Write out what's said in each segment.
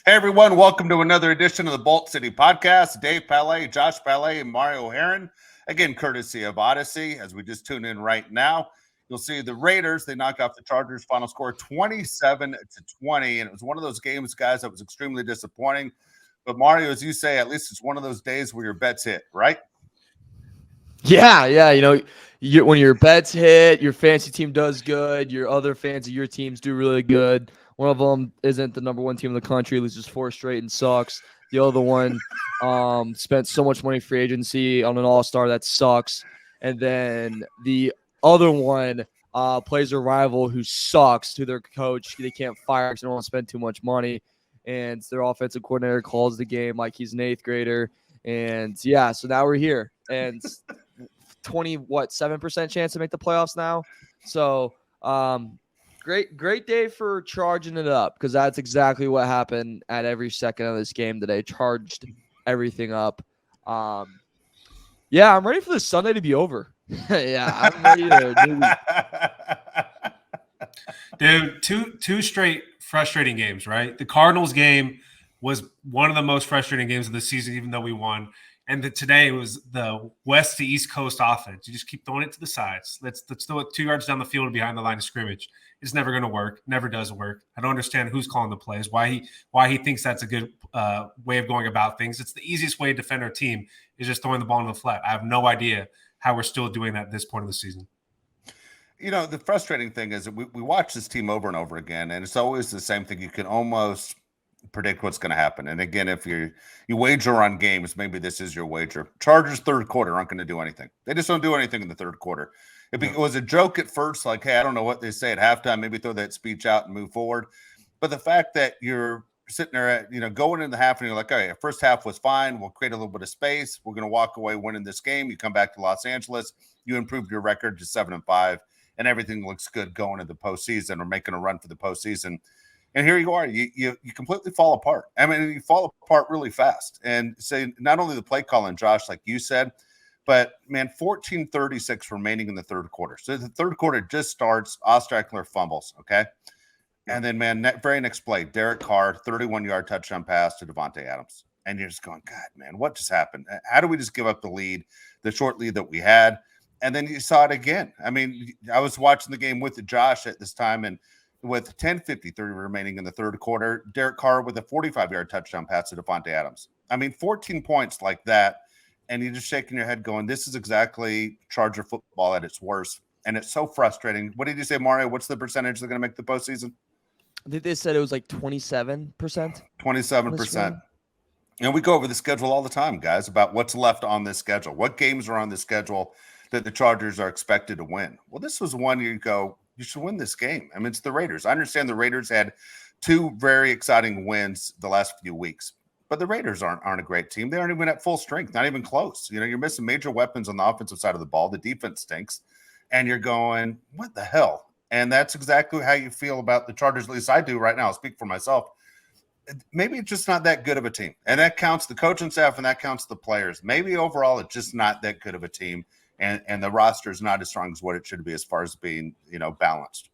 Hey everyone, welcome to another edition of the Bolt City Podcast. Dave Palais, Josh Palais, and Mario Heron. Again, courtesy of Odyssey. As we just tune in right now, you'll see the Raiders, they knock off the Chargers. Final score 27-20. And it was one of those games, guys, that was extremely disappointing. But Mario, as you say, at least it's one of those days where your bets hit, right? Yeah. When your bets hit, your fantasy team does good. Your other fans of your teams do really good. One of them isn't the number one team in the country, loses 4 straight and sucks. The other one spent so much money free agency on an all-star that sucks. And then the other one plays a rival who sucks to their coach. They can't fire because they don't want to spend too much money. And their offensive coordinator calls the game like he's an 8th grader. And yeah, so now we're here. And 7% chance to make the playoffs now. So great day for charging it up, because that's exactly what happened at every second of this game today. Charged everything up. Yeah, I'm ready for this Sunday to be over. Yeah, I'm ready to two straight frustrating games, right? The Cardinals game was one of the most frustrating games of the season, even though we won. And today was the West to East Coast offense. You just keep throwing it to the sides. Let's throw it 2 yards down the field and behind the line of scrimmage. It's never going to work. Never does work. I don't understand who's calling the plays, why he thinks that's a good way of going about things. It's the easiest way to defend our team is just throwing the ball in the flat. I have no idea how we're still doing that at this point of the season. You know, the frustrating thing is that we watch this team over and over again, and it's always the same thing. You can almost predict what's going to happen. And again, if you wager on games, maybe this is your wager. Chargers third quarter aren't going to do anything. They just don't do anything in the third quarter. It was a joke at first, like, hey, I don't know what they say at halftime. Maybe throw that speech out and move forward. But the fact that you're sitting there, going into the half and you're like, okay, first half was fine. We'll create a little bit of space. We're going to walk away winning this game. You come back to Los Angeles. You improved your record to 7-5, and everything looks good going into the postseason or making a run for the postseason. And here you are, you completely fall apart. I mean, you fall apart really fast. And say not only the play calling, Josh, like you said, but man, 14:36 remaining in the third quarter. So the third quarter just starts. Ostrackler fumbles, okay? And then, man, very next play, Derek Carr, 31-yard touchdown pass to Devontae Adams. And you're just going, God, man, what just happened? How do we just give up the lead, the short lead that we had? And then you saw it again. I mean, I was watching the game with Josh at this time, and with 10:53 remaining in the third quarter, Derek Carr with a 45-yard touchdown pass to Devontae Adams. I mean, 14 points like that, and you're just shaking your head going, this is exactly Charger football at its worst, and it's so frustrating. What did you say, Mario? What's the percentage they're going to make the postseason? I think they said it was like 27%. 27%. And we go over the schedule all the time, guys, about what's left on this schedule. What games are on this schedule that the Chargers are expected to win? Well, this was one you go, you should win this game. I mean, it's the Raiders. I understand the Raiders had 2 very exciting wins the last few weeks, but the Raiders aren't a great team. They aren't even at full strength, not even close. You're missing major weapons on the offensive side of the ball. The defense stinks, and you're going, what the hell? And that's exactly how you feel about the Chargers. At least I do right now. I'll speak for myself. Maybe it's just not that good of a team, and that counts the coaching staff, and that counts the players. Maybe overall it's just not that good of a team. And the roster is not as strong as what it should be as far as being, balanced.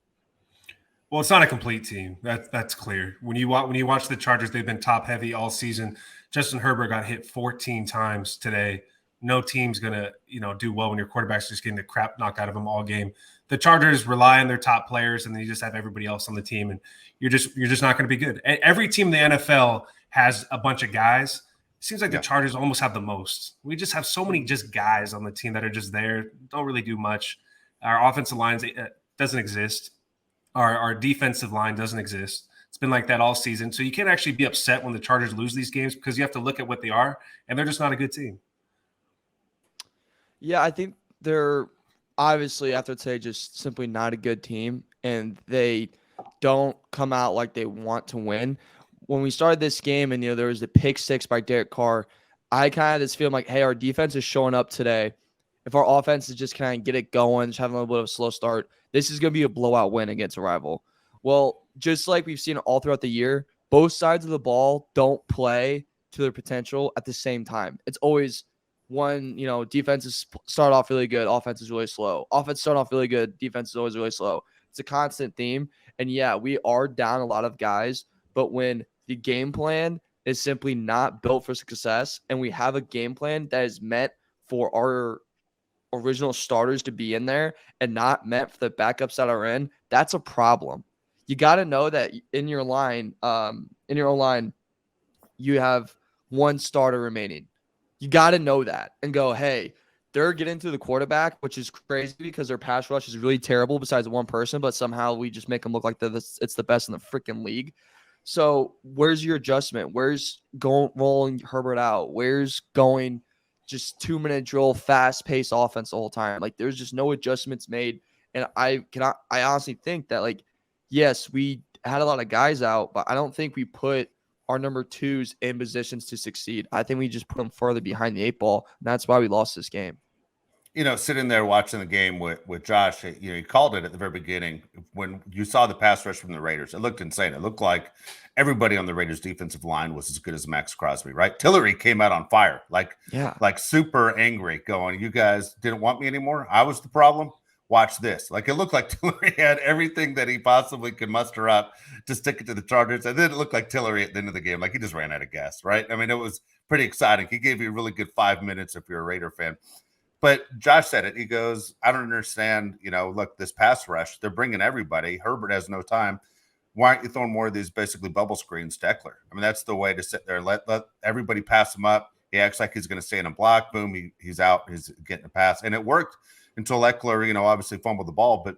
Well, it's not a complete team. That's clear. When you watch the Chargers, they've been top heavy all season. Justin Herbert got hit 14 times today. No team's gonna do well when your quarterback's just getting the crap knocked out of them all game. The Chargers rely on their top players, and then you just have everybody else on the team, and you're just not going to be good. Every team in the NFL has a bunch of guys. Seems like the Chargers almost have the most. We just have so many just guys on the team that are just there, don't really do much. Our offensive line doesn't exist. Our defensive line doesn't exist. It's been like that all season. So you can't actually be upset when the Chargers lose these games, because you have to look at what they are, and they're just not a good team. Yeah, I think they're obviously, after today, just simply not a good team, and they don't come out like they want to win. When we started this game and, there was the pick 6 by Derek Carr, I kind of just feel like, hey, our defense is showing up today. If our offense is just kind of get it going, just having a little bit of a slow start, this is going to be a blowout win against a rival. Well, just like we've seen all throughout the year, both sides of the ball don't play to their potential at the same time. It's always one, defenses start off really good, offense is really slow. Offense start off really good, defense is always really slow. It's a constant theme. And yeah, we are down a lot of guys, but when the game plan is simply not built for success, and we have a game plan that is meant for our original starters to be in there and not meant for the backups that are in, that's a problem. You got to know that in your line, you have one starter remaining. You got to know that and go, hey, they're getting to the quarterback, which is crazy because their pass rush is really terrible besides one person, but somehow we just make them look like it's the best in the freaking league. So where's your adjustment? Where's going rolling Herbert out? Where's going just 2-minute drill, fast-paced offense the whole time? Like there's just no adjustments made. And I honestly think that, like, yes, we had a lot of guys out, but I don't think we put our number twos in positions to succeed. I think we just put them further behind the 8 ball, and that's why we lost this game. Sitting there watching the game with Josh, he called it at the very beginning when you saw the pass rush from the Raiders. It looked insane. It looked like everybody on the Raiders defensive line was as good as Max Crosby, right? Tillery came out on fire, like super angry, going, "You guys didn't want me anymore. I was the problem. Watch this." Like it looked like Tillery had everything that he possibly could muster up to stick it to the Chargers. And then it looked like Tillery at the end of the game, like he just ran out of gas, right? I mean, it was pretty exciting. He gave you a really good 5 minutes if you're a Raider fan. But Josh said it. He goes, I don't understand, look, this pass rush, they're bringing everybody. Herbert has no time. Why aren't you throwing more of these basically bubble screens to Eckler? I mean, that's the way to sit there and let everybody pass him up. He acts like he's going to stay in a block. Boom, he's out. He's getting a pass. And it worked until Eckler, obviously fumbled the ball. But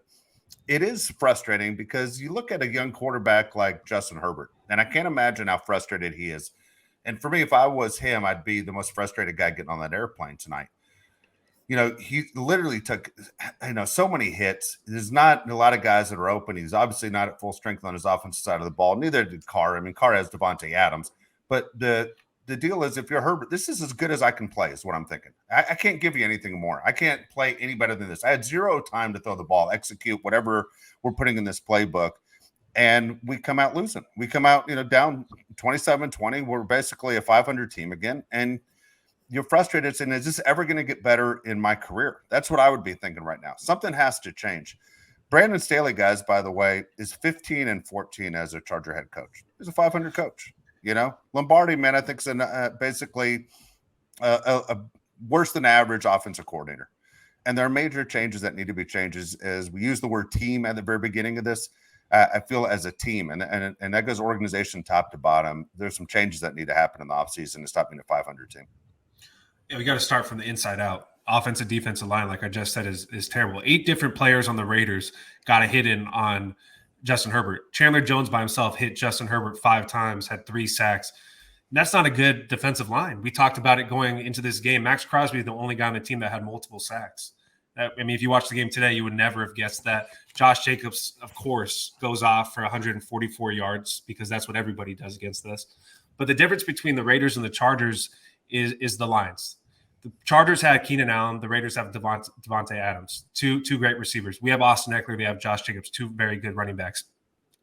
it is frustrating because you look at a young quarterback like Justin Herbert, and I can't imagine how frustrated he is. And for me, if I was him, I'd be the most frustrated guy getting on that airplane tonight. He literally took, so many hits. There's not a lot of guys that are open. He's obviously not at full strength on his offensive side of the ball. Neither did Carr. I mean, Carr has Devontae Adams. But the deal is, if you're Herbert, this is as good as I can play, is what I'm thinking. I can't give you anything more. I can't play any better than this. I had zero time to throw the ball, execute whatever we're putting in this playbook. And we come out losing. We come out, down 27-20. We're basically a 500 team again. And you're frustrated saying, is this ever going to get better in my career? That's what I would be thinking right now. Something has to change. Brandon Staley, guys, by the way, is 15-14 as a Charger head coach. He's a 500 coach. Lombardi, man, I think is basically a worse than average offensive coordinator. And there are major changes that need to be changes. As we use the word team at the very beginning of this, I feel as a team, and that goes organization top to bottom. There's some changes that need to happen in the offseason to stop being a 500 team. Yeah, we got to start from the inside out. Offensive, defensive line, like I just said, is terrible. 8 different players on the Raiders got a hit in on Justin Herbert. Chandler Jones by himself hit Justin Herbert 5 times, had 3 sacks. That's not a good defensive line. We talked about it going into this game. Max Crosby is the only guy on the team that had multiple sacks. If you watch the game today, you would never have guessed that. Josh Jacobs, of course, goes off for 144 yards because that's what everybody does against us. But the difference between the Raiders and the Chargers is the lines. The Chargers had Keenan Allen. The Raiders have Devontae Adams, two great receivers. We have Austin Eckler. We have Josh Jacobs, 2 very good running backs.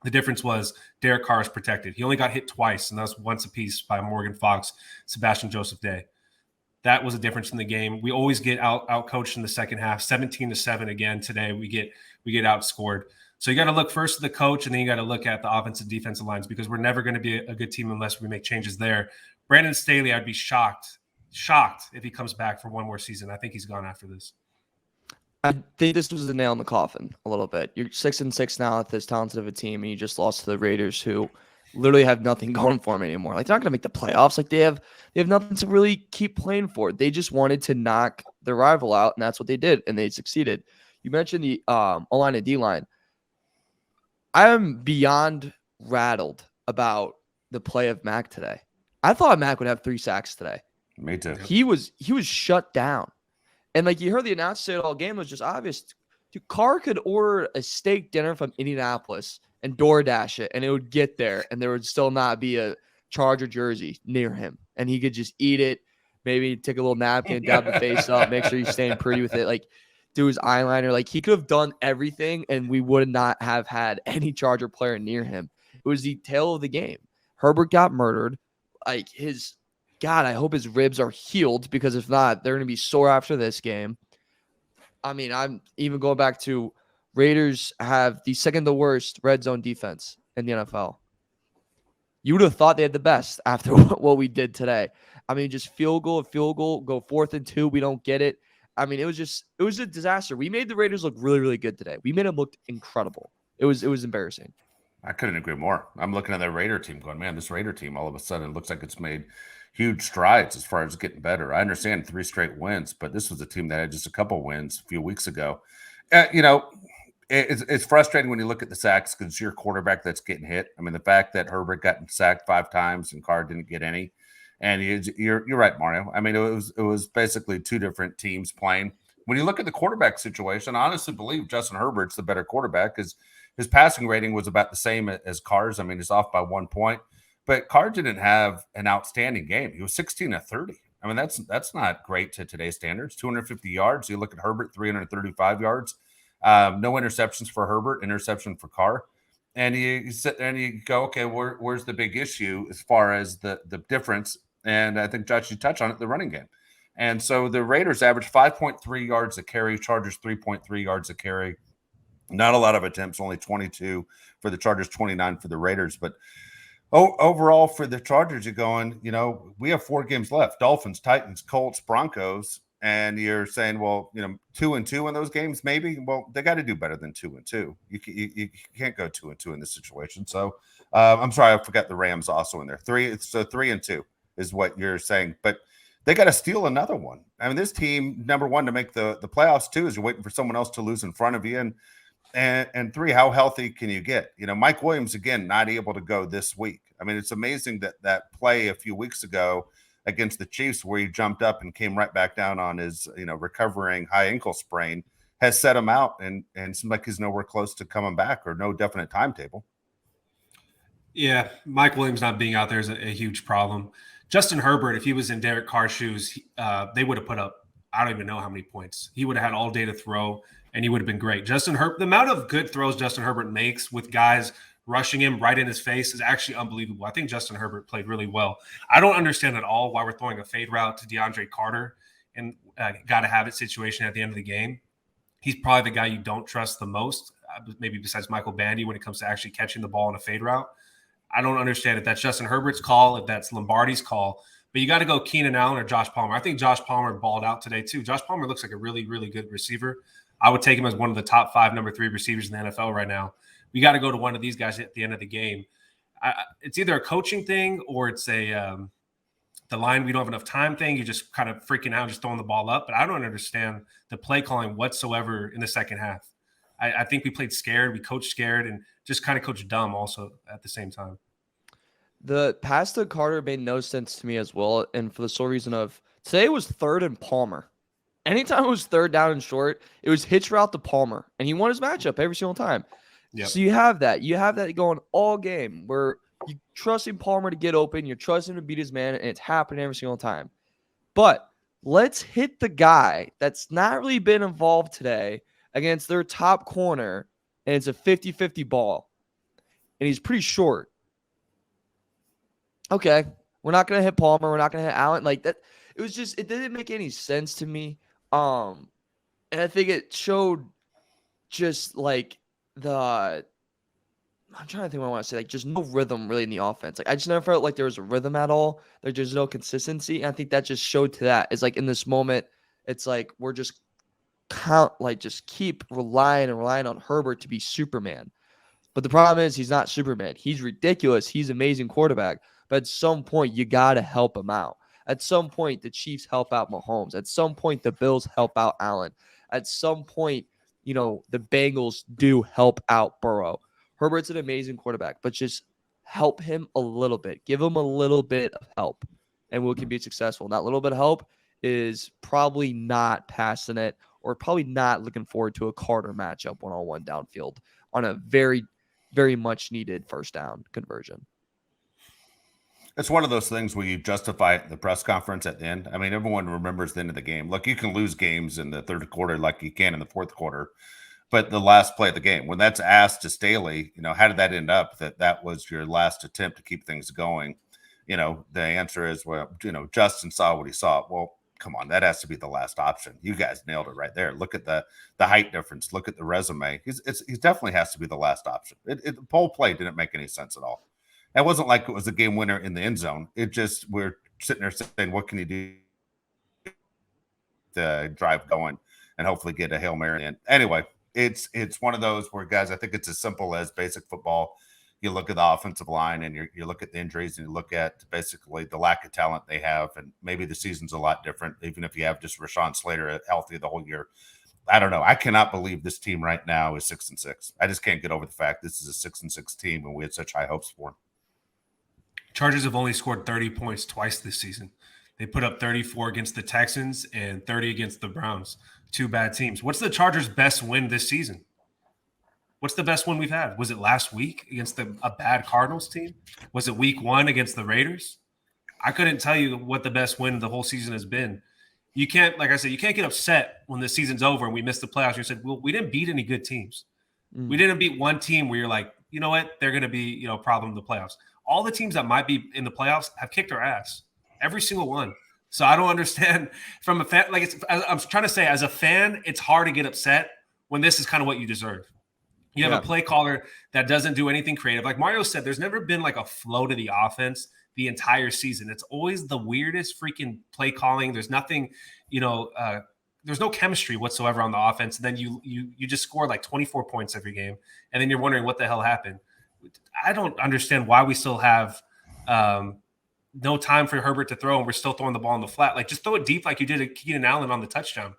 The difference was Derek Carr is protected. He only got hit twice, and that was once apiece by Morgan Fox, Sebastian Joseph Day. That was a difference in the game. We always get out coached in the second half, 17-7 again today. We get outscored. So you got to look first at the coach, and then you got to look at the offensive defensive lines because we're never going to be a good team unless we make changes there. Brandon Staley, I'd be shocked if he comes back for one more season. I think he's gone after this. I think this was the nail in the coffin a little bit. You're 6-6 now with this talented of a team, and you just lost to the Raiders, who literally have nothing going for them anymore. Like, they're not going to make the playoffs. Like, they have nothing to really keep playing for. They just wanted to knock their rival out, and that's what they did, and they succeeded. You mentioned the O-line and D-line. I am beyond rattled about the play of Mac today. I thought Mac would have 3 sacks today. Me too. He was shut down. And like you heard the announcer say it all game, it was just obvious. Dude, Carr could order a steak dinner from Indianapolis and DoorDash it, and it would get there, and there would still not be a Charger jersey near him. And he could just eat it, maybe take a little napkin, dab the face up, make sure he's staying pretty with it, like do his eyeliner. Like, he could have done everything, and we would not have had any Charger player near him. It was the tail of the game. Herbert got murdered. Like, God, I hope his ribs are healed, because if not, they're going to be sore after this game. I mean, I'm even going back to Raiders have the second to worst red zone defense in the NFL. You would have thought they had the best after what we did today. I mean, just field goal, go 4th and 2. We don't get it. I mean, it was a disaster. We made the Raiders look really, really good today. We made them look incredible. It was embarrassing. I couldn't agree more. I'm looking at that Raider team going, man, this Raider team all of a sudden looks like it's made huge strides as far as getting better. I understand 3 straight wins, but this was a team that had just a couple wins a few weeks ago. It's frustrating when you look at the sacks because it's your quarterback that's getting hit. I mean, the fact that Herbert got sacked 5 times and Carr didn't get any. And you're right, Mario. I mean, it was basically 2 different teams playing. When you look at the quarterback situation, I honestly believe Justin Herbert's the better quarterback because his passing rating was about the same as Carr's. I mean, he's off by 1 point, but Carr didn't have an outstanding game. He was 16 of 30. I mean, that's not great to today's standards. 250 yards. You look at Herbert, 335 yards. No interceptions for Herbert, interception for Carr. And you sit there and you go, okay, where's the big issue as far as the difference? And I think, Josh, you touch on it, the running game. And so the Raiders averaged 5.3 yards a carry, Chargers 3.3 yards a carry. Not a lot of attempts, only 22 for the Chargers, 29 for the Raiders. But overall for the Chargers, you're going, we have 4 games left. Dolphins, Titans, Colts, Broncos. And you're saying, well, 2-2 in those games, maybe. Well, they got to do better than 2-2. You can't go 2-2 in this situation. So I'm sorry, I forgot the Rams also in there. 3-2 is what you're saying. But they got to steal another one. I mean, this team, number one, to make the playoffs too, is you're waiting for someone else to lose in front of you. And 3, how healthy can you get? Mike Williams, again, not able to go this week. I mean, it's amazing that play a few weeks ago against the Chiefs where he jumped up and came right back down on his, recovering high ankle sprain has set him out and seems like he's nowhere close to coming back or no definite timetable. Yeah, Mike Williams not being out there is a huge problem. Justin Herbert, if he was in Derek Carr's shoes, they would have put up, I don't even know how many points. He would have had all day to throw, and he would have been great. Justin Herbert, the amount of good throws Justin Herbert makes with guys rushing him right in his face is actually unbelievable. I think Justin Herbert played really well. I don't understand at all why we're throwing a fade route to DeAndre Carter and got to have it situation at the end of the game. He's probably the guy you don't trust the most, maybe besides Michael Bandy when it comes to actually catching the ball in a fade route. I don't understand if that's Justin Herbert's call, if that's Lombardi's call, but you got to go Keenan Allen or Josh Palmer. I think Josh Palmer balled out today too. Josh Palmer looks like a really, really good receiver. I would take him as one of the top 5, number 3 receivers in the NFL right now. We got to go to one of these guys at the end of the game. It's either a coaching thing or it's the line we don't have enough time thing. You're just kind of freaking out, just throwing the ball up. But I don't understand the play calling whatsoever in the second half. I think we played scared. We coached scared and just kind of coached dumb also at the same time. The pass to Carter made no sense to me as well. And for the sole reason of today was 3rd and Palmer. Anytime it was 3rd down and short, it was hitch route to Palmer. And he won his matchup every single time. Yep. So you have that. You have that going all game where you trusting Palmer to get open. You're trusting him to beat his man. And it's happening every single time. But let's hit the guy that's not really been involved today against their top corner. And it's a 50-50 ball. And he's pretty short. Okay, we're not going to hit Palmer. We're not going to hit Allen. Like that. It didn't make any sense to me. And I think it showed just like I'm trying to think what I want to say. Like just no rhythm really in the offense. Like I just never felt like there was a rhythm at all. There's just no consistency. And I think that just showed to that. It's like in this moment, it's like we're just just keep relying on Herbert to be Superman. But the problem is he's not Superman. He's ridiculous. He's an amazing quarterback. But at some point, you got to help him out. At some point, the Chiefs help out Mahomes. At some point, the Bills help out Allen. At some point, the Bengals do help out Burrow. Herbert's an amazing quarterback, but just help him a little bit. Give him a little bit of help, and we can be successful. And that little bit of help is probably not passing it or probably not looking forward to a Carter matchup one-on-one downfield on a very, very much needed first down conversion. It's one of those things where you justify it in the press conference at the end. I mean, everyone remembers the end of the game. Look, you can lose games in the 3rd quarter like you can in the 4th quarter, but the last play of the game, when that's asked to Staley, how did that end up that was your last attempt to keep things going? The answer is, well, Justin saw what he saw. Well, come on, that has to be the last option. You guys nailed it right there. Look at the height difference. Look at the resume. He definitely has to be the last option. The pole play didn't make any sense at all. It wasn't like it was a game winner in the end zone. It just we're sitting there saying, what can you do to drive going and hopefully get a Hail Mary in? Anyway, it's one of those where, guys, I think it's as simple as basic football. You look at the offensive line and you look at the injuries and you look at basically the lack of talent they have, and maybe the season's a lot different, even if you have just Rashawn Slater healthy the whole year. I don't know. I cannot believe this team right now is 6-6. I just can't get over the fact this is a 6-6 team and we had such high hopes for them. Chargers have only scored 30 points twice this season. They put up 34 against the Texans and 30 against the Browns. Two bad teams. What's the Chargers' best win this season? What's the best one we've had? Was it last week against a bad Cardinals team? Was it week 1 against the Raiders? I couldn't tell you what the best win the whole season has been. You can't, like I said, you can't get upset when the season's over and we missed the playoffs. You said, well, we didn't beat any good teams. We didn't beat one team where you're like, you know what, they're going to be, a problem in the playoffs. All the teams that might be in the playoffs have kicked our ass. Every single one. So I don't understand from a fan. Like I'm trying to say, as a fan, it's hard to get upset when this is kind of what you deserve. You have a play caller that doesn't do anything creative. Like Mario said, there's never been like a flow to the offense the entire season. It's always the weirdest freaking play calling. There's nothing, there's no chemistry whatsoever on the offense. And then you just score like 24 points every game. And then you're wondering what the hell happened. I don't understand why we still have no time for Herbert to throw and we're still throwing the ball in the flat. Like just throw it deep like you did at Keenan Allen on the touchdown.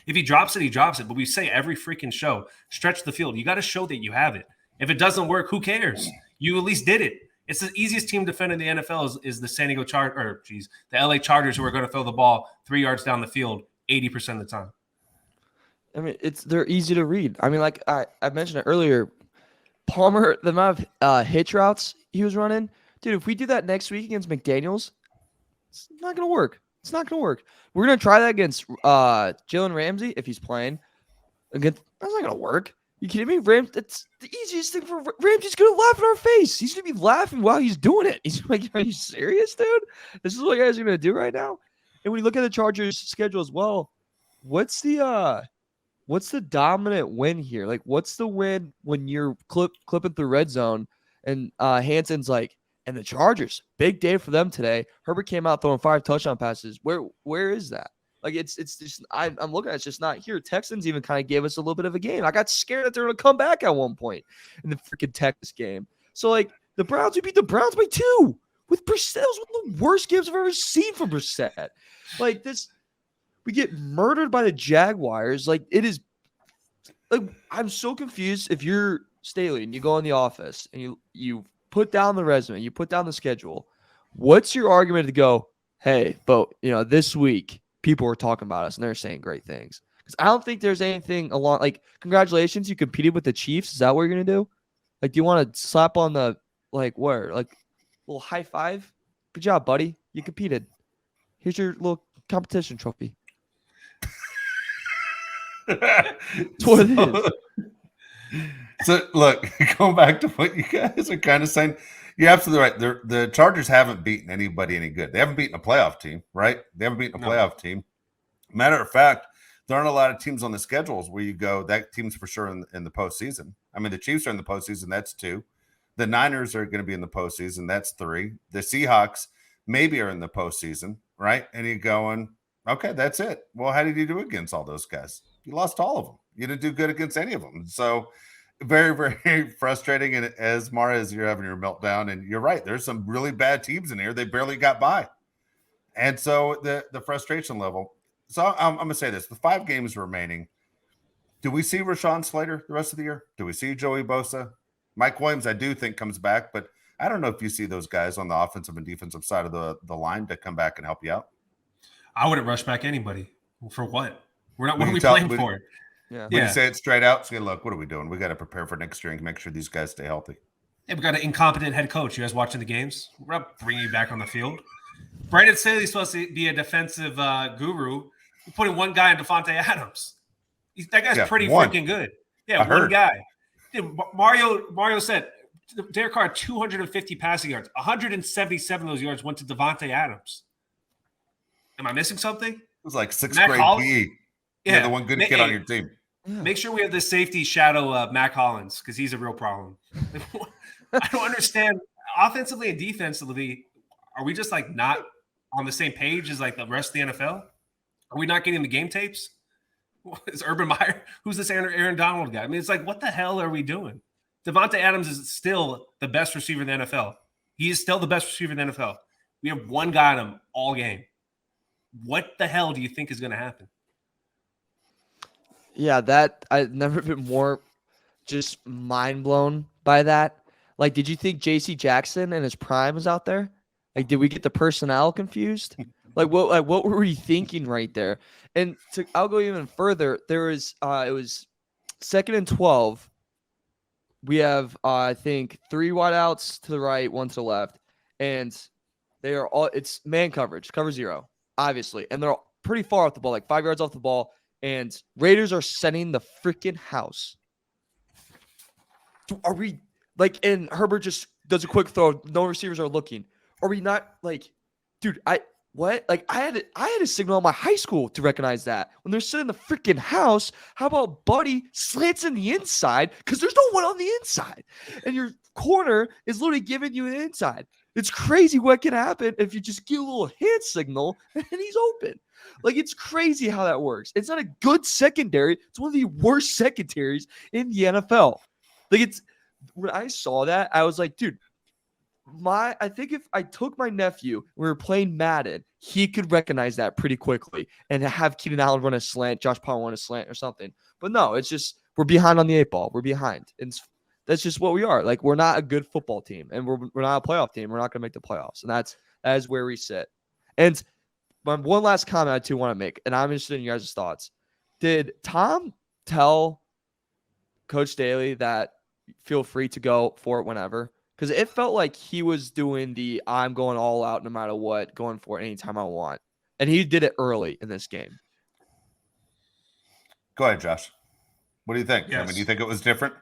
If he drops it, he drops it. But we say every freaking show, stretch the field. You got to show that you have it. If it doesn't work, who cares? You at least did it. It's the easiest team to defend in the NFL is the San Diego the LA Chargers, who are going to throw the ball 3 yards down the field 80% of the time. I mean, they're easy to read. I mean, like I mentioned it earlier, Palmer, the amount of hitch routes he was running, dude. If we do that next week against McDaniels, it's not going to work. It's not going to work. We're going to try that against Jalen Ramsey if he's playing. That's not going to work. You kidding me? It's the easiest thing for Ramsey's going to laugh in our face. He's going to be laughing while he's doing it. He's like, are you serious, dude? This is what you guys are going to do right now? And when you look at the Chargers schedule as well, what's the dominant win here? Like, what's the win when you're clipping through red zone and Hanson's like, and the Chargers, big day for them today. Herbert came out throwing 5 touchdown passes. Where is that? Like it's just I'm looking at it, it's just not here. Texans even kind of gave us a little bit of a game. I got scared that they were going to come back at one point in the freaking Texas game. So like the Browns, we beat the Browns by 2 with Brissett. That was one of the worst games I've ever seen from Brissett. Like this, we get murdered by the Jaguars. Like it is. Like I'm so confused. If you're Staley and you go in the office and you put down the resume, you put down the schedule, what's your argument to go, hey, but this week people were talking about us and they're saying great things? Because I don't think there's anything along like congratulations, you competed with the Chiefs. Is that what you're gonna do? Like, do you want to slap on the little high five? Good job, buddy. You competed. Here's your little competition trophy. That's what it is. So, look, going back to what you guys are kind of saying, you're absolutely right. The Chargers haven't beaten anybody any good. They haven't beaten a playoff team, right? They haven't beaten a playoff team. Matter of fact, there aren't a lot of teams on the schedules where you go, that team's for sure in the postseason. I mean, the Chiefs are in the postseason. That's 2. The Niners are going to be in the postseason. That's 3. The Seahawks maybe are in the postseason, right? And you're going, okay, that's it. Well, how did you do against all those guys? You lost all of them. You didn't do good against any of them. So very, very frustrating. And as Mara, as you're having your meltdown, and you're right, there's some really bad teams in here. They barely got by. And so the frustration level. So I'm going to say this. The 5 games remaining, do we see Rashawn Slater the rest of the year? Do we see Joey Bosa? Mike Williams, I do think, comes back. But I don't know if you see those guys on the offensive and defensive side of the line to come back and help you out. I wouldn't rush back anybody. For what? We're not. What are we playing for? Yeah. When you say it straight out, say, look, what are we doing? We got to prepare for next year and make sure these guys stay healthy. Yeah, we got an incompetent head coach. You guys watching the games? We're not bringing you back on the field. Brandon Staley is supposed to be a defensive guru. You're putting one guy in Devontae Adams. That guy's pretty freaking good. Yeah, one guy. Dude, Mario said Derek Carr had 250 passing yards. 177 of those yards went to Devontae Adams. Am I missing something? It was like 6th grade PE. Yeah, the one good kid on your team. Make sure we have the safety shadow Mac Hollins because he's a real problem. I don't understand offensively and defensively, are we just like not on the same page as like the rest of the NFL? Are we not getting the game tapes? Is Urban Meyer? Who's this Aaron Donald guy? I mean, it's like, what the hell are we doing? Devontae Adams is still the best receiver in the NFL. He is still the best receiver in the NFL. We have one guy on him all game. What the hell do you think is going to happen? Yeah, that I've never been more just mind blown by that. Like, did you think J.C. Jackson in his prime was out there? Like, did we get the personnel confused? Like, what were we thinking right there? And I'll go even further. There was it was 2nd and 12. We have I think 3 wideouts to the right, 1 to the left, and they are all it's man coverage, cover 0, obviously, and they're all pretty far off the ball, like 5 yards off the ball, and Raiders are sending the freaking house. Are we like? And Herbert just does a quick throw. No receivers are looking. Are we not like, dude? What? Like I had a signal in my high school to recognize that when they're sitting in the freaking house. How about Buddy slants in the inside because there's no one on the inside, and your corner is literally giving you an inside. It's crazy what can happen if you just give a little hand signal and he's open. Like it's crazy how that works. It's not a good secondary. It's one of the worst secondaries in the NFL. Like it's when I saw that, I was like, dude. I think if I took my nephew, we were playing Madden, he could recognize that pretty quickly and have Keenan Allen run a slant, Josh Palmer run a slant or something. But no, it's just we're behind on the 8 ball. We're behind. And that's just what we are. Like we're not a good football team, and we're not a playoff team. We're not going to make the playoffs, and that is where we sit. And my one last comment I too want to make, and I'm interested in your guys' thoughts. Did Tom tell Coach Staley that feel free to go for it whenever? Because it felt like he was doing the I'm going all out no matter what, going for it anytime I want. And he did it early in this game. Go ahead, Josh. What do you think? Yes. I mean, do you think it was different?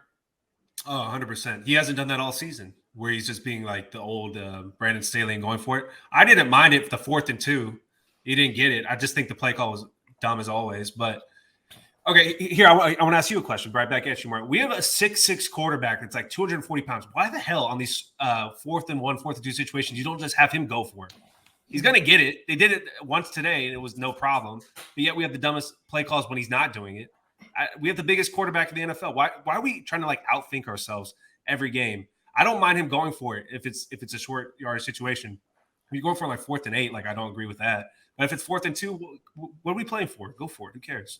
Oh, 100%. He hasn't done that all season where he's just being like the old Brandon Staley and going for it. I didn't mind it the 4th and 2. He didn't get it. I just think the play call was dumb as always. But, okay, here, I want to ask you a question, right back at you, Mark. We have a 6'6" quarterback that's like 240 pounds. Why the hell on these 4th and 1, 4th and 2 situations, you don't just have him go for it? He's going to get it. They did it once today, and it was no problem. But yet we have the dumbest play calls when he's not doing it. We have the biggest quarterback in the NFL. Why are we trying to like outthink ourselves every game? I don't mind him going for it if it's a short yardage situation. If you go for like 4th and 8, like I don't agree with that. But if it's 4th and 2, what are we playing for? Go for it. Who cares?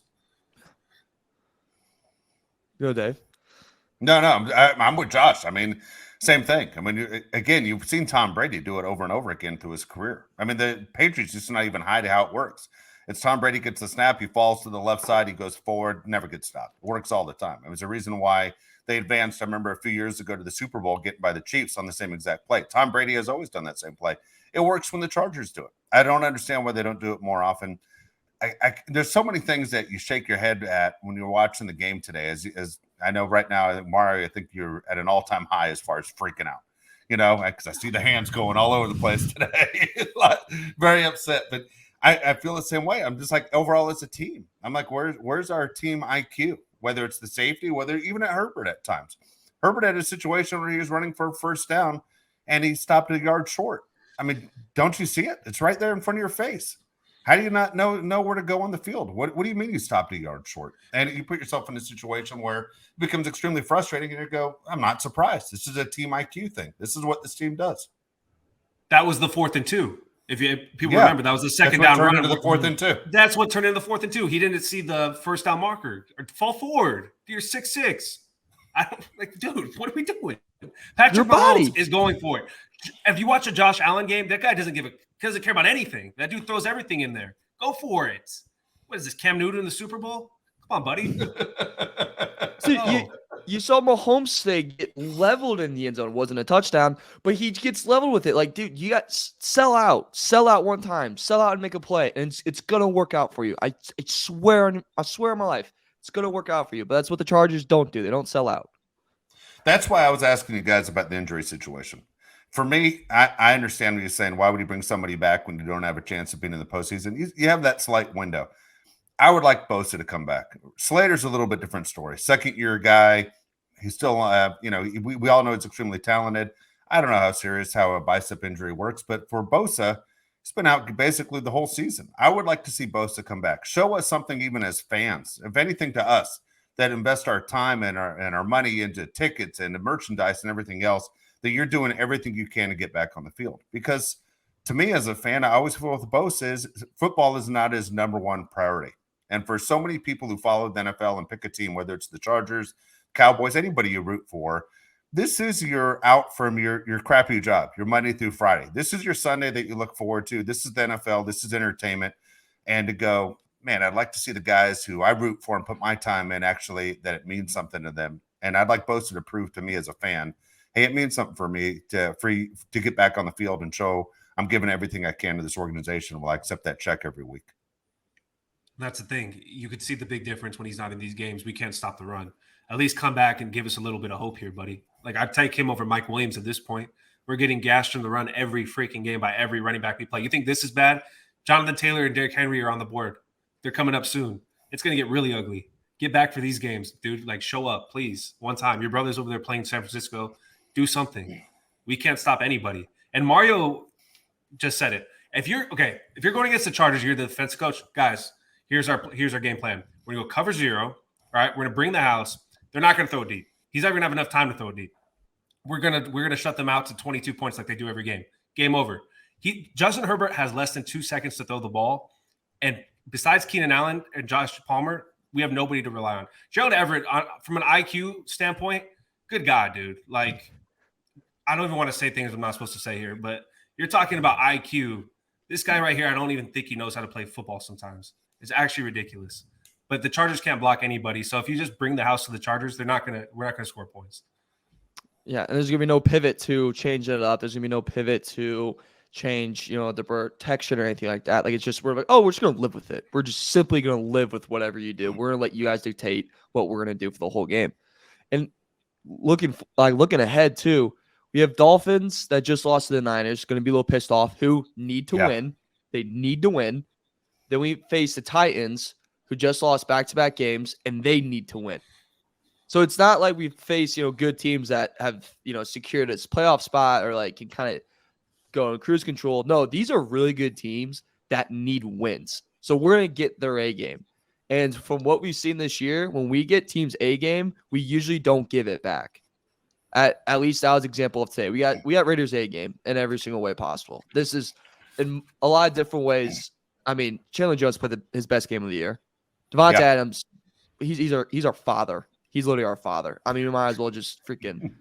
Go, Dave. No, I'm with Josh. I mean, same thing. I mean, again, you've seen Tom Brady do it over and over again through his career. I mean, the Patriots just not even hide how it works. It's Tom Brady gets the snap, he falls to the left side, he goes forward, never gets stopped. It works all the time. It was a reason why they advanced, I remember a few years ago, to the Super Bowl, getting by the Chiefs on the same exact play. Tom Brady has always done that same play. It works when the Chargers do it. I don't understand why they don't do it more often. There's so many things that you shake your head at when you're watching the game today. As I know right now, I think Mario, I think you're at an all-time high as far as freaking out. You know, because I see the hands going all over the place today. Very upset, but I feel the same way. I'm just like, overall, it's a team. I'm like, where's our team IQ? Whether it's the safety, whether even at Herbert at times. Herbert had a situation where he was running for a first down, and he stopped a yard short. I mean, don't you see it? It's right there in front of your face. How do you not know where to go on the field? What do you mean you stopped a yard short? And you put yourself in a situation where it becomes extremely frustrating, and you go, I'm not surprised. This is a team IQ thing. This is what this team does. That was the 4th and 2. If people remember, that was the second down run into the 4th and 2. That's what turned into the 4th and 2. He didn't see the first down marker. Fall forward. You're 6'6". I don't like, dude. What are we doing? Patrick Mahomes is going for it. If you watch a Josh Allen game, that guy doesn't care about anything. That dude throws everything in there. Go for it. What is this, Cam Newton in the Super Bowl? Come on, buddy. See, you saw Mahomes get leveled in the end zone. It wasn't a touchdown, but he gets leveled with it. Like, dude, you got sell out one time, sell out and make a play, and it's gonna work out for you. I swear on my life, it's gonna work out for you. But that's what the Chargers don't do. They don't sell out. That's why I was asking you guys about the injury situation. For me, I understand what you're saying. Why would you bring somebody back when you don't have a chance of being in the postseason? You have that slight window. I would like Bosa to come back. Slater's a little bit different story. Second-year guy. He's still, we all know he's extremely talented. I don't know how a bicep injury works, but for Bosa, he's been out basically the whole season. I would like to see Bosa come back. Show us something, even as fans, if anything, to us that invest our time and our money into tickets and the merchandise and everything else, that you're doing everything you can to get back on the field. Because to me, as a fan, I always feel with Bosa is football is not his number one priority. And for so many people who follow the NFL and pick a team, whether it's the Chargers, Cowboys, anybody you root for, this is your out from your crappy job, your Monday through Friday. This is your Sunday that you look forward to. This is the NFL. This is entertainment. And to go, man, I'd like to see the guys who I root for and put my time in actually that it means something to them. And I'd like Bosa to prove to me as a fan, hey, it means something for me to get back on the field and show I'm giving everything I can to this organization. Will I accept that check every week? That's the thing. You could see the big difference when he's not in these games. We can't stop the run. At least come back and give us a little bit of hope here, buddy. Like, I'd take him over Mike Williams at this point. We're getting gashed from the run every freaking game by every running back we play. You think this is bad? Jonathan Taylor and Derrick Henry are on the board. They're coming up soon. It's going to get really ugly. Get back for these games, dude. Like, show up, please. One time. Your brother's over there playing San Francisco. Do something. We can't stop anybody. And Mario just said it. If you're going against the Chargers, you're the defensive coach. Guys, here's our game plan. We're going to go cover 0. All right, we're going to bring the house. They're not going to throw it deep. He's never going to have enough time to throw it deep. We're gonna shut them out to 22 points like they do every game. Game over. Justin Herbert has less than 2 seconds to throw the ball, and besides Keenan Allen and Josh Palmer, we have nobody to rely on. Gerald Everett, from an IQ standpoint, good God, dude. Like, I don't even want to say things I'm not supposed to say here, but you're talking about IQ. This guy right here, I don't even think he knows how to play football sometimes. It's actually ridiculous. But the Chargers can't block anybody. So if you just bring the house to the Chargers, we're not gonna score points. Yeah, and there's gonna be no pivot to change it up. There's gonna be no pivot to change, the protection or anything like that. Like, it's just we're like, oh, we're just gonna live with it. We're just simply gonna live with whatever you do. We're gonna let you guys dictate what we're gonna do for the whole game. And looking ahead too, we have Dolphins that just lost to the Niners, gonna be a little pissed off, who need to win. They need to win. Then we face the Titans, who just lost back-to-back games, and they need to win. So it's not like we face, good teams that have, secured its playoff spot or like can kind of go in cruise control. No, these are really good teams that need wins. So we're going to get their A game. And from what we've seen this year, when we get teams A game, we usually don't give it back. At least that was an example of today. We got Raiders A game in every single way possible. This is in a lot of different ways. I mean, Chandler Jones played his best game of the year. Devontae Adams, he's our father. He's literally our father. I mean, we might as well just freaking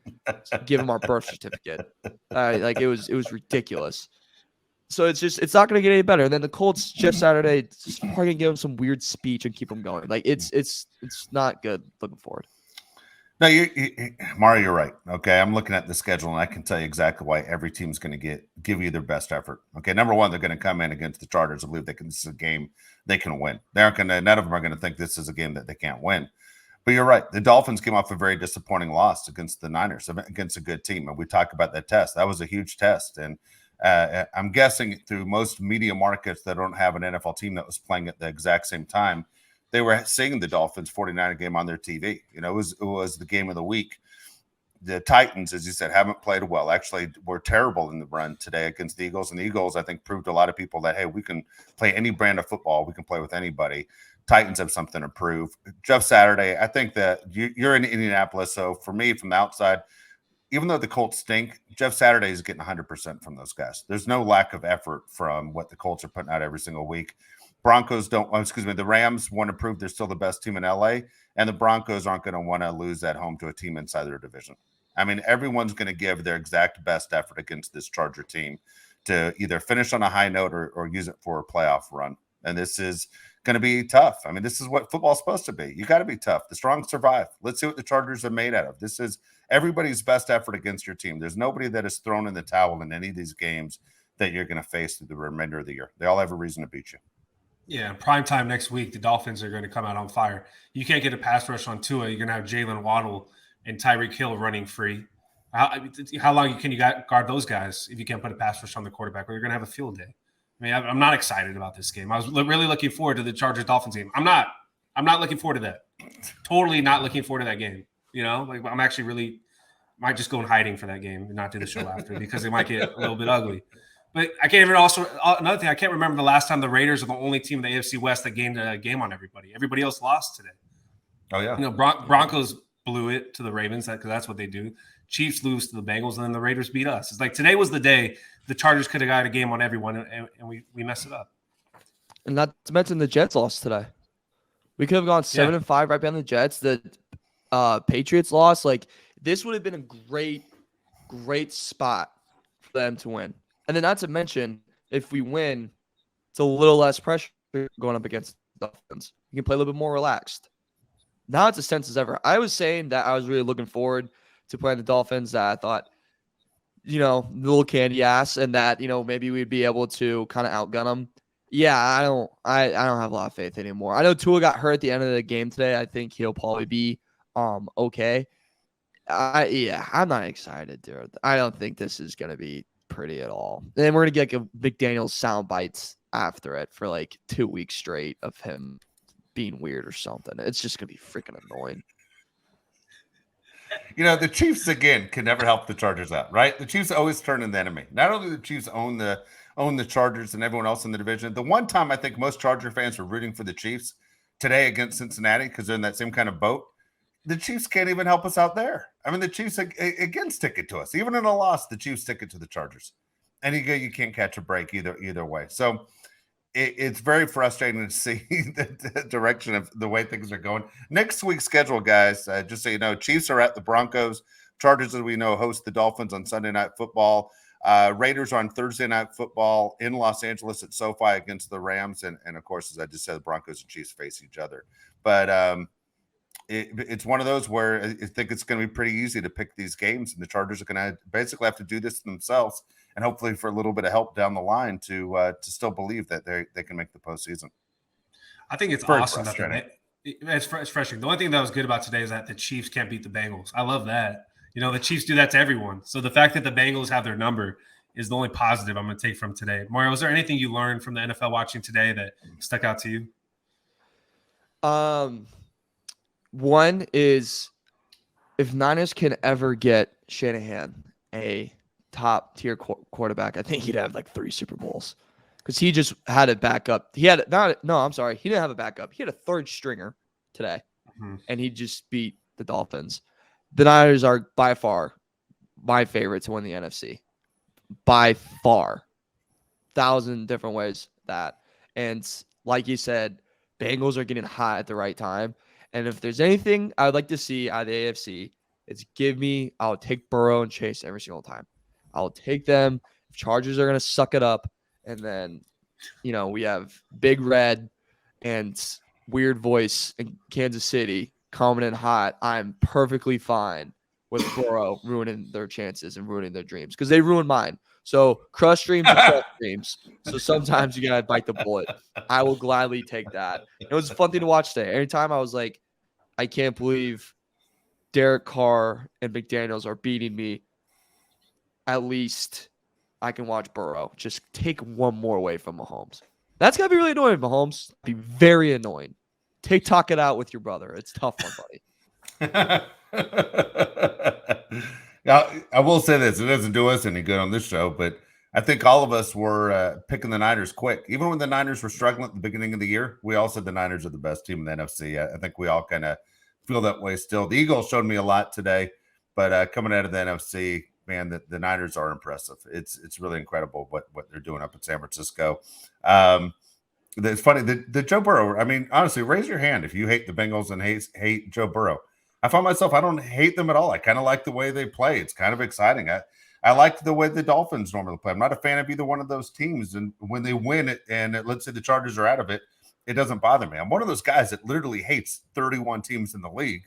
give him our birth certificate. Like, it was ridiculous. So it's not going to get any better. And then the Colts just Saturday, just probably going to give him some weird speech and keep him going. Like, it's not good looking forward. No, Mario, you're right. Okay, I'm looking at the schedule, and I can tell you exactly why every team's going to give you their best effort. Okay, number one, they're going to come in against the Chargers and believe this is a game they can win. None of them are going to think this is a game that they can't win. But you're right. The Dolphins came off a very disappointing loss against the Niners, against a good team. And we talked about that test. That was a huge test. And I'm guessing through most media markets that don't have an NFL team that was playing at the exact same time, they were seeing the Dolphins 49er game on their TV. It was the game of the week. The Titans, as you said, haven't played well. Actually, were terrible in the run today against the Eagles. And the Eagles, I think, proved to a lot of people that, hey, we can play any brand of football. We can play with anybody. Titans have something to prove. Jeff Saturday, I think that you're in Indianapolis. So for me, from the outside, even though the Colts stink, Jeff Saturday is getting 100% from those guys. There's no lack of effort from what the Colts are putting out every single week. The Rams want to prove they're still the best team in LA, and the Broncos aren't going to want to lose at home to a team inside their division. I mean, everyone's going to give their exact best effort against this Charger team to either finish on a high note or use it for a playoff run. And this is going to be tough. I mean, this is what football's supposed to be. You got to be tough. The strong survive. Let's see what the Chargers are made out of. This is everybody's best effort against your team. There's nobody that is thrown in the towel in any of these games that you're going to face through the remainder of the year. They all have a reason to beat you. Yeah, prime time next week, the Dolphins are going to come out on fire. You can't get a pass rush on Tua. You're going to have Jalen Waddle and Tyreek Hill running free. How long can you guard those guys if you can't put a pass rush on the quarterback? Or you're going to have a field day. I mean, I'm not excited about this game. I was really looking forward to the Chargers-Dolphins game. I'm not looking forward to that. Totally not looking forward to that game. I'm actually really Might just go in hiding for that game and not do the show after because it might get a little bit ugly. But I can't even another thing, I can't remember the last time the Raiders are the only team in the AFC West that gained a game on everybody. Everybody else lost today. Oh, yeah. Broncos blew it to the Ravens because that's what they do. Chiefs lose to the Bengals, and then the Raiders beat us. It's like today was the day the Chargers could have got a game on everyone, and we messed it up. And not to mention the Jets lost today. We could have gone 7-5 right behind the Jets. The Patriots lost. Like, this would have been a great spot for them to win. And then not to mention, if we win, it's a little less pressure going up against the Dolphins. You can play a little bit more relaxed. Now it's as tense as ever. I was saying that I was really looking forward to playing the Dolphins, that I thought, little candy ass, and that, maybe we'd be able to kind of outgun them. Yeah, I don't have a lot of faith anymore. I know Tua got hurt at the end of the game today. I think he'll probably be okay. I'm not excited, dude. I don't think this is gonna be pretty at all. And then we're gonna get like a McDaniels sound bites after it for like 2 weeks straight of him being weird or something. It's just gonna be freaking annoying. The Chiefs again can never help the Chargers out, right? The Chiefs always turn in the enemy. Not only do the Chiefs own the Chargers and everyone else in the division. The one time I think most Charger fans were rooting for the Chiefs today against Cincinnati because they're in that same kind of boat. The Chiefs can't even help us out there. I mean, the Chiefs again stick it to us. Even in a loss, the Chiefs stick it to the Chargers. And you can't catch a break either way. So it's very frustrating to see the direction of the way things are going. Next week's schedule, guys, just so you know, Chiefs are at the Broncos. Chargers, as we know, host the Dolphins on Sunday Night Football. Raiders on Thursday Night Football in Los Angeles at SoFi against the Rams. And of course, as I just said, the Broncos and Chiefs face each other. But it's one of those where I think it's going to be pretty easy to pick these games. And the Chargers are going to basically have to do this themselves, and hopefully for a little bit of help down the line to still believe that they can make the postseason. I think it's awesome that it's frustrating. The only thing that was good about today is that the Chiefs can't beat the Bengals. I love that. The Chiefs do that to everyone. So the fact that the Bengals have their number is the only positive I'm going to take from today. Mario, was there anything you learned from the NFL watching today that stuck out to you? One is, if Niners can ever get Shanahan a top-tier quarterback, I think he'd have like 3 Super Bowls, because he just had a backup. He didn't have a backup. He had a third stringer today, and he just beat the Dolphins. The Niners are by far my favorite to win the NFC. By far. 1,000 different ways that. And like you said, Bengals are getting hot at the right time. And if there's anything I would like to see out of the AFC, it's I'll take Burrow and Chase every single time. I'll take them. Chargers are going to suck it up. And then, we have Big Red and Weird Voice in Kansas City coming in hot. I'm perfectly fine with Burrow ruining their chances and ruining their dreams, because they ruined mine. So crush dreams and crush dreams. So sometimes you got to bite the bullet. I will gladly take that. It was a fun thing to watch today. Every time I was like, I can't believe Derek Carr and McDaniels are beating me. At least I can watch Burrow just take one more away from Mahomes. That's going to be really annoying, Mahomes. Be very annoying. Talk it out with your brother. It's tough one, buddy. Now, I will say this. It doesn't do us any good on this show, but I think all of us were picking the Niners quick. Even when the Niners were struggling at the beginning of the year, we all said the Niners are the best team in the NFC. I think we all kind of feel that way still. The Eagles showed me a lot today, but coming out of the NFC, man, the Niners are impressive. It's really incredible what they're doing up in San Francisco. It's funny, the Joe Burrow, I mean, honestly, raise your hand if you hate the Bengals and hate Joe Burrow. I find myself, I don't hate them at all. I kind of like the way they play. It's kind of exciting. I like the way the Dolphins normally play. I'm not a fan of either one of those teams. And when they win it, and let's say the Chargers are out of it, it doesn't bother me. I'm one of those guys that literally hates 31 teams in the league.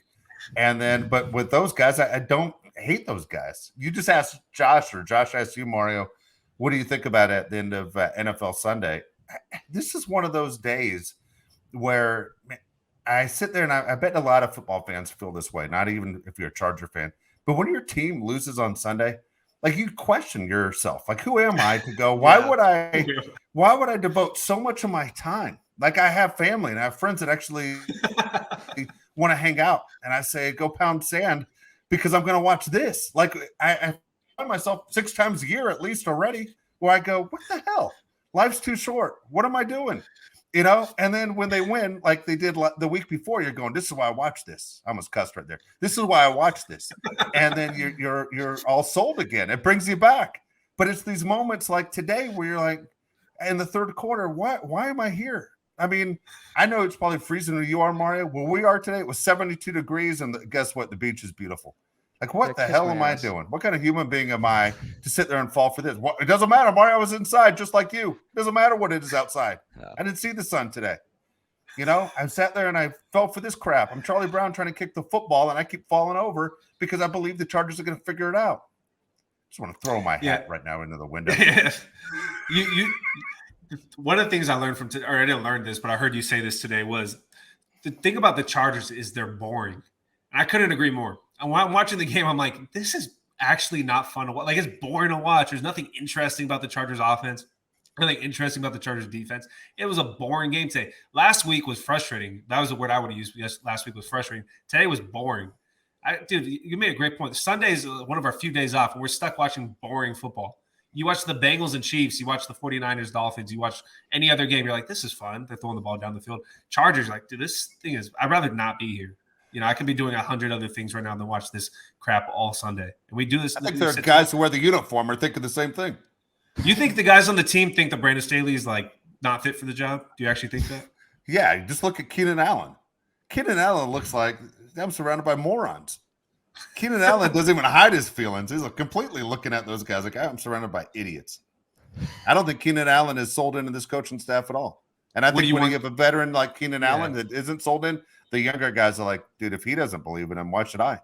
But with those guys, I don't hate those guys. You just ask Josh, or Josh asked you, Mario, what do you think about it at the end of NFL Sunday? This is one of those days where I sit there, and I bet a lot of football fans feel this way, not even if you're a Charger fan. But when your team loses on Sunday, like, you question yourself. Like, who am I to go, why would I devote so much of my time? Like, I have family and I have friends that actually want to hang out. And I say, go pound sand because I'm going to watch this. Like I find myself 6 times a year at least already where I go, what the hell? Life's too short. What am I doing? You know, and then when they win, like they did the week before, you're going, this is why I watch this. I almost cussed right there. This is why I watch this. And then you're all sold again. It brings you back. But it's these moments like today where you're like, in the third quarter, why am I here? I mean, I know it's probably freezing where you are, Mario. Where we are today, it was 72 degrees, and guess what? The beach is beautiful. Like, what the hell am I doing? What kind of human being am I to sit there and fall for this? It doesn't matter, Mario. I was inside just like you. It doesn't matter what it is outside. Yeah. I didn't see the sun today. You know, I sat there and I fell for this crap. I'm Charlie Brown trying to kick the football, and I keep falling over because I believe the Chargers are going to figure it out. Just want to throw my hat right now into the window. you one of the things I learned from or I didn't learn this, but I heard you say this today, was the thing about the Chargers is they're boring. And I couldn't agree more. And when I'm watching the game, I'm like, this is actually not fun to watch. Like, it's boring to watch. There's nothing interesting about the Chargers offense, nothing interesting about the Chargers defense. It was a boring game today. Last week was frustrating. That was the word I would have used. Yes, last week was frustrating. Today was boring. Dude, you made a great point. Sunday is one of our few days off, and we're stuck watching boring football. You watch the Bengals and Chiefs, you watch the 49ers, Dolphins, you watch any other game, you're like, this is fun. They're throwing the ball down the field. Chargers, like, dude, this thing is, I'd rather not be here. You know, I could be doing 100 other things right now than watch this crap all Sunday. And we do this. I think there are guys who wear the uniform are thinking the same thing. You think the guys on the team think that Brandon Staley is, like, not fit for the job? Do you actually think that? Yeah, just look at Keenan Allen. Keenan Allen looks like I'm surrounded by morons. Keenan Allen doesn't even hide his feelings. He's completely looking at those guys like, I'm surrounded by idiots. I don't think Keenan Allen is sold into this coaching staff at all. And I think when you have a veteran like Keenan Allen that isn't sold in, the younger guys are like, dude, if he doesn't believe in him, why should I?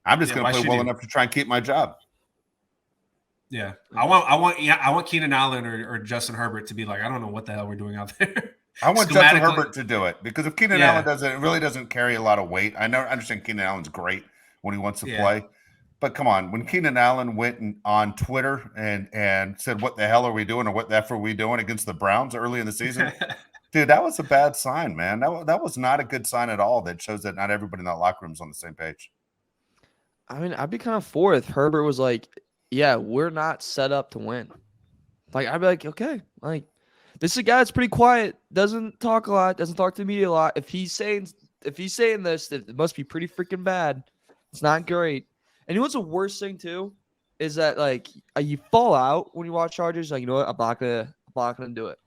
I'm just going to play well enough to try and keep my job. Yeah. I want Keenan Allen or Justin Herbert to be like, I don't know what the hell we're doing out there. I want Justin Herbert to do it, because if Keenan Allen doesn't, it really doesn't carry a lot of weight. I understand Keenan Allen's great when he wants to play. But come on, when Keenan Allen went on Twitter and said, what the hell are we doing, or what the F are we doing against the Browns early in the season? Dude, that was a bad sign, man. That was not a good sign at all. That shows that not everybody in that locker room is on the same page. I mean, I'd be kind of for if Herbert was like, yeah, we're not set up to win. Like, I'd be like, okay, like, this is a guy that's pretty quiet, doesn't talk a lot, doesn't talk to the media a lot. If he's saying this, it must be pretty freaking bad. It's not great. And you know what's the worst thing too? Is that, like, you fall out when you watch Chargers. Like, you know what? I'm not gonna do it.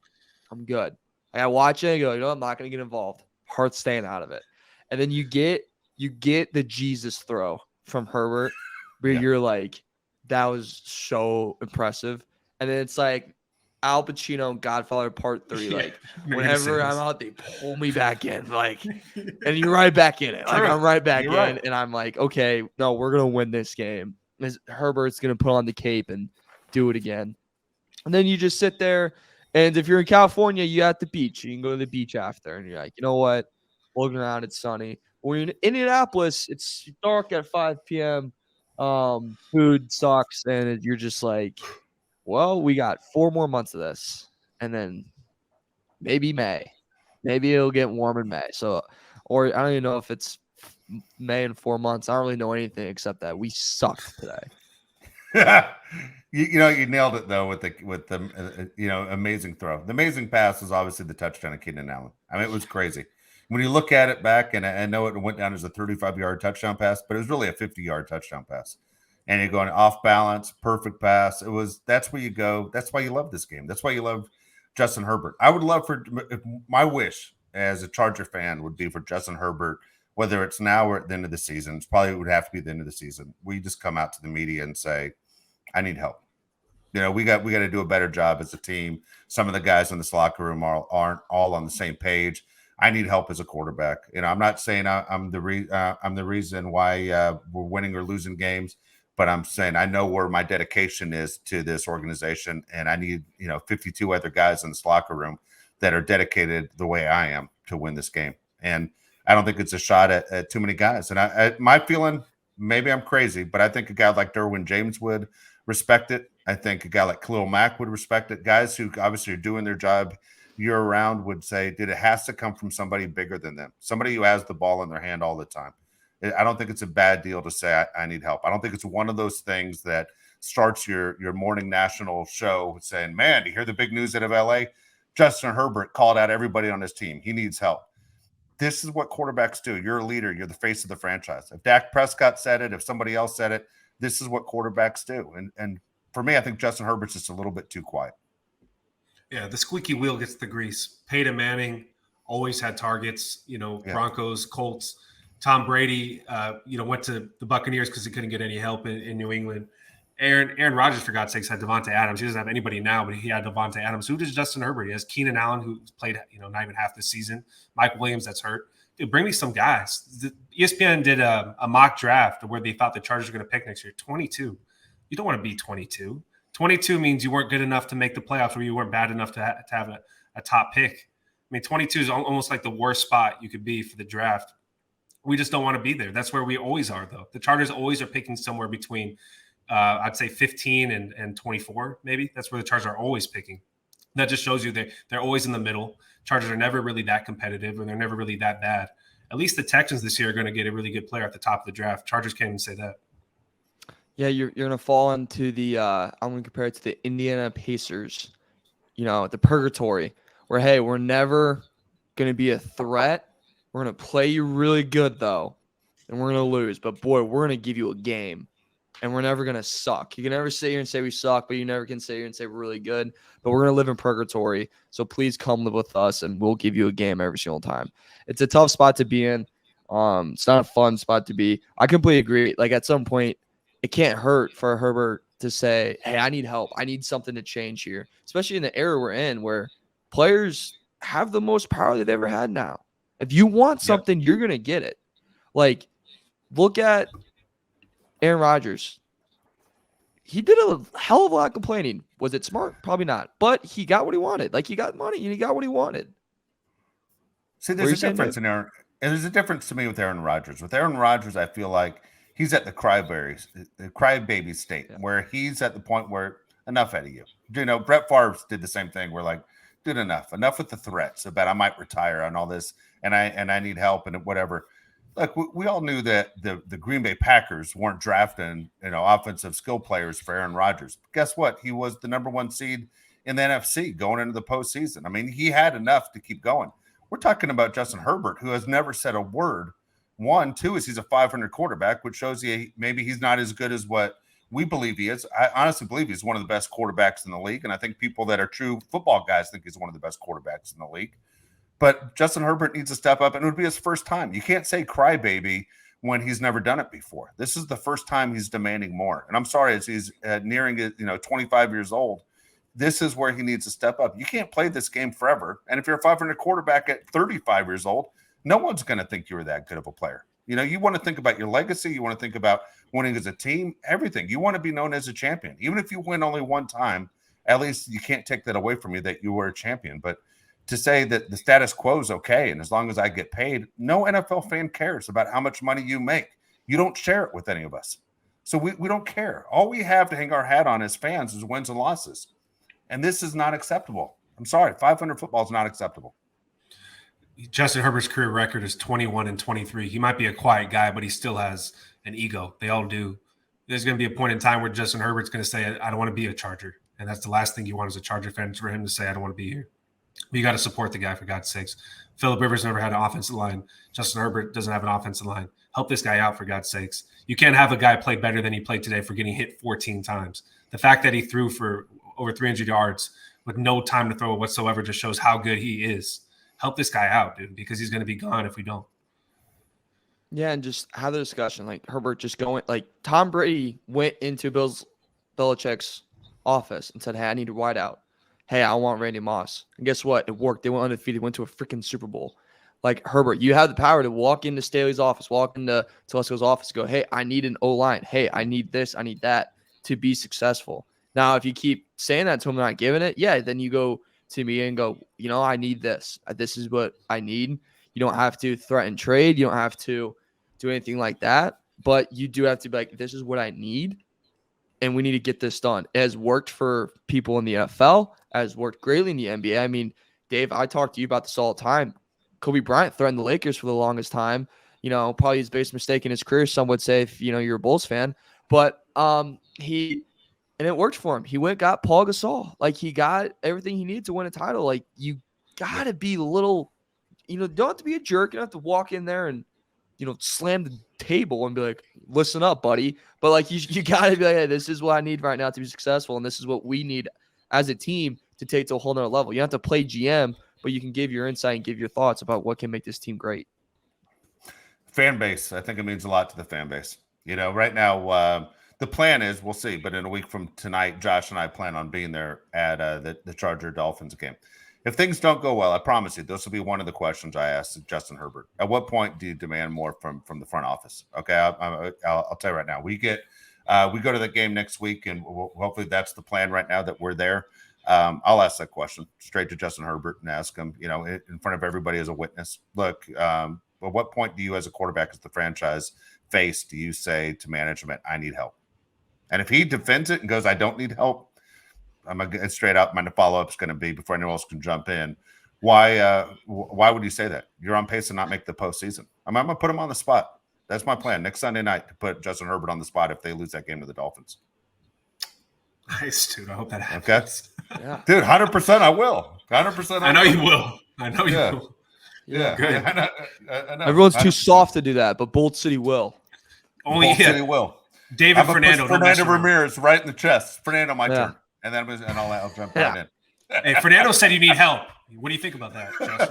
I'm good. Like, I watch it and go, you know what? I'm not gonna get involved. Heart's staying out of it. And then you get the Jesus throw from Herbert, where you're like, that was so impressive. And then it's like Al Pacino, Godfather Part 3. Like, whenever I'm out, they pull me back in. Like, and you're right back in it. Like, I'm right back in, and I'm like, okay, no, we're gonna win this game. Herbert's gonna put on the cape and do it again. And then you just sit there, and if you're in California, you're at the beach. You can go to the beach after, and you're like, you know what? Looking around, it's sunny. When you're in Indianapolis, it's dark at 5 p.m. Food sucks, and you're just like, well, we got 4 more months of this, and then maybe May. Maybe it'll get warm in May. So, or I don't even know if it's May in 4 months. I don't really know anything except that we sucked today. You know, you nailed it though with the amazing throw. The amazing pass was obviously the touchdown of Keenan Allen. I mean, it was crazy. When you look at it back, and I know it went down as a 35-yard touchdown pass, but it was really a 50-yard touchdown pass. And you're going off balance, perfect pass. That's where you go. That's why you love this game. That's why you love Justin Herbert. I would love my wish as a Charger fan would be for Justin Herbert, whether it's now or at the end of the season. It's probably would have to be the end of the season. We just come out to the media and say, I need help. You know, we got to do a better job as a team. Some of the guys in this locker room aren't all on the same page. I need help as a quarterback. You know, I'm not saying I'm the reason why we're winning or losing games, but I'm saying I know where my dedication is to this organization, and I need 52 other guys in this locker room that are dedicated the way I am to win this game. And I don't think it's a shot at too many guys. And my feeling, maybe I'm crazy, but I think a guy like Derwin James would respect it. I think a guy like Khalil Mack would respect it. Guys who obviously are doing their job year-round would say, dude, it has to come from somebody bigger than them, somebody who has the ball in their hand all the time. I don't think it's a bad deal to say I need help. I don't think it's one of those things that starts your morning national show saying, man, you hear the big news out of LA? Justin Herbert called out everybody on his team. He needs help. This is what quarterbacks do. You're a leader. You're the face of the franchise. If Dak Prescott said it, if somebody else said it, this is what quarterbacks do. And for me, I think Justin Herbert's just a little bit too quiet. Yeah, the squeaky wheel gets the grease. Peyton Manning always had targets, Broncos, Colts. Tom Brady, went to the Buccaneers because he couldn't get any help in New England. Aaron Rodgers, for God's sakes, had Devontae Adams. He doesn't have anybody now, but he had Devontae Adams. Who does Justin Herbert? He has Keenan Allen, who's played, not even half this season. Mike Williams, that's hurt. Dude, bring me some guys. The ESPN did a mock draft where they thought the Chargers were going to pick next year. 22. You don't want to be 22. 22 means you weren't good enough to make the playoffs, or you weren't bad enough to have a top pick. I mean, 22 is almost like the worst spot you could be for the draft. We just don't want to be there. That's where we always are, though. The Chargers always are picking somewhere between, I'd say 15 and 24, maybe. That's where the Chargers are always picking. That just shows you they're always in the middle. Chargers are never really that competitive, or they're never really that bad. At least the Texans this year are going to get a really good player at the top of the draft. Chargers can't even say that. Yeah, you're going to fall into the I'm going to compare it to the Indiana Pacers, the purgatory, where, hey, we're never going to be a threat. We're going to play you really good, though, and we're going to lose. But, boy, we're going to give you a game, and we're never going to suck. You can never sit here and say we suck, but you never can sit here and say we're really good. But we're going to live in purgatory, so please come live with us, and we'll give you a game every single time. It's a tough spot to be in. It's not a fun spot to be. I completely agree. Like, at some point, it can't hurt for Herbert to say, hey, I need help. I need something to change here, especially in the era we're in where players have the most power they've ever had now. If you want something, you're going to get it. Like, look at Aaron Rodgers. He did a hell of a lot of complaining. Was it smart? Probably not. But he got what he wanted. Like, he got money and he got what he wanted. See, there's a difference in Aaron. And there's a difference to me with Aaron Rodgers. With Aaron Rodgers, I feel like he's at the crybaby state, where he's at the point where enough out of you. Brett Favre did the same thing. We're like, dude, enough with the threats about I might retire and all this, and I need help and whatever. Look, we all knew that the Green Bay Packers weren't drafting offensive skill players for Aaron Rodgers. But guess what? He was the number one seed in the NFC going into the postseason. I mean, he had enough to keep going. We're talking about Justin Herbert, who has never said a word. 1, 2 is he's a 500 quarterback, which shows you maybe he's not as good as what we believe he is. I honestly believe he's one of the best quarterbacks in the league, and I think people that are true football guys think he's one of the best quarterbacks in the league. But Justin Herbert needs to step up, and it would be his first time. You can't say crybaby when he's never done it before. This is the first time he's demanding more. And I'm sorry, as he's nearing 25 years old, this is where he needs to step up. You can't play this game forever. And if you're a 500 quarterback at 35 years old, no one's going to think you were that good of a player. You want to think about your legacy. You want to think about winning as a team, everything. You want to be known as a champion. Even if you win only one time, at least you can't take that away from you that you were a champion. But to say that the status quo is okay, and as long as I get paid, no NFL fan cares about how much money you make. You don't share it with any of us. So we don't care. All we have to hang our hat on as fans is wins and losses. And this is not acceptable. I'm sorry. 500 football is not acceptable. Justin Herbert's career record is 21-23. He might be a quiet guy, but he still has an ego. They all do. There's going to be a point in time where Justin Herbert's going to say, I don't want to be a Charger. And that's the last thing you want as a Charger fan, is for him to say, I don't want to be here. But you got to support the guy, for God's sakes. Phillip Rivers never had an offensive line. Justin Herbert doesn't have an offensive line. Help this guy out, for God's sakes. You can't have a guy play better than he played today for getting hit 14 times. The fact that he threw for over 300 yards with no time to throw whatsoever just shows how good he is. Help this guy out, dude, because he's going to be gone if we don't. Yeah, and just have the discussion. Like, Herbert just going – like, Tom Brady went into Belichick's office and said, hey, I need a wideout. Hey, I want Randy Moss. And guess what? It worked. They went undefeated, went to a freaking Super Bowl. Like, Herbert, you have the power to walk into Staley's office, walk into Telesco's office, and go, hey, I need an O-line. Hey, I need this, I need that to be successful. Now, if you keep saying that to him and not giving it, yeah, then you go to me and go, I need this. This is what I need. You don't have to threaten trade. You don't have to do anything like that. But you do have to be like, this is what I need, and we need to get this done. It has worked for people in the NFL. It has worked greatly in the NBA. I mean, Dave, I talk to you about this all the time. Kobe Bryant threatened the Lakers for the longest time. probably his biggest mistake in his career, some would say, if you're a Bulls fan. But and it worked for him. He went got Paul Gasol. Like, he got everything he needed to win a title. Like, you gotta be a little, don't have to be a jerk. You don't have to walk in there and slam the table and be like, listen up, buddy. But like, you gotta be like, hey, this is what I need right now to be successful, and this is what we need as a team to take to a whole nother level. You don't have to play GM, but you can give your insight and give your thoughts about what can make this team great. Fan base, I think it means a lot to the fan base. Right now, the plan is, we'll see, but in a week from tonight, Josh and I plan on being there at the Charger-Dolphins game. If things don't go well, I promise you, this will be one of the questions I asked Justin Herbert. At what point do you demand more from the front office? Okay, I'll tell you right now. We go to the game next week, and hopefully that's the plan right now that we're there. I'll ask that question straight to Justin Herbert and ask him, in front of everybody as a witness. Look, at what point do you, as a quarterback, as the franchise face, do you say to management, I need help? And if he defends it and goes, I don't need help, I'm going to get straight up. My follow-up is going to be, before anyone else can jump in, why would you say that? You're on pace to not make the postseason. I'm going to put him on the spot. That's my plan next Sunday night, to put Justin Herbert on the spot if they lose that game to the Dolphins. Nice, dude. I hope that happens. Okay. Yeah. Dude, 100% I will. 100% I know you will. I know you will. Yeah. Good. I know. Everyone's too soft to do that, but Bold City will. Only City will. David Fernando. Fernando Ramirez right in the chest. Fernando, my turn. And then I'll jump right in. Hey, Fernando said you need help. What do you think about that, Justin?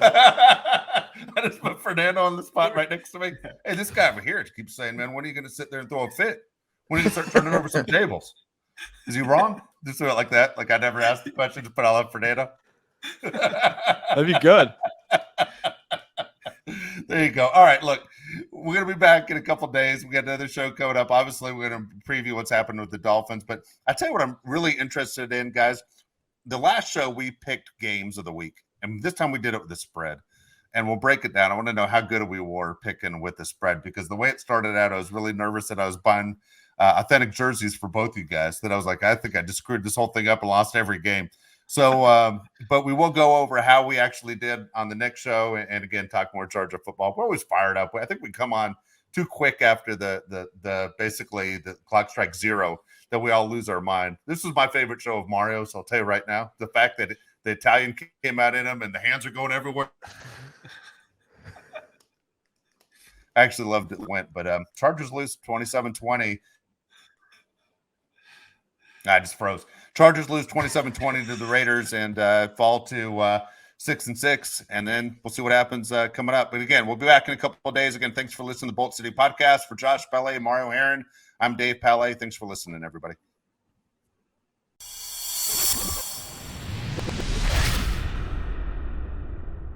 I just put Fernando on the spot right next to me. Hey, this guy over here keeps saying, man, when are you going to sit there and throw a fit? When are you going to start turning over some tables? Is he wrong? Just do it like that. Like, I never asked the question, but I'll have Fernando. That'd be good. There you go. All right, look, we're going to be back in a couple of days. We got another show coming up. Obviously, we're going to preview what's happened with the Dolphins. But I tell you what I'm really interested in, guys. The last show, we picked games of the week. And this time we did it with the spread. And we'll break it down. I want to know how good we were picking with the spread, because the way it started out, I was really nervous that I was buying authentic jerseys for both you guys, that I was like, I think I just screwed this whole thing up and lost every game. So, but we will go over how we actually did on the next show, and again, talk more Charger football. We're always fired up. I think we come on too quick after the basically the clock strikes zero that we all lose our mind. This is my favorite show of Mario, so I'll tell you right now, the fact that the Italian came out in him and the hands are going everywhere. I actually loved it went, but Chargers lose 27-20. I just froze. Chargers lose 27-20 to the Raiders and fall to 6-6, and then we'll see what happens coming up. But again, we'll be back in a couple of days. Again, thanks for listening to the Bolt City Podcast. For Josh Palais, Mario Heron, I'm Dave Palais. Thanks for listening, everybody.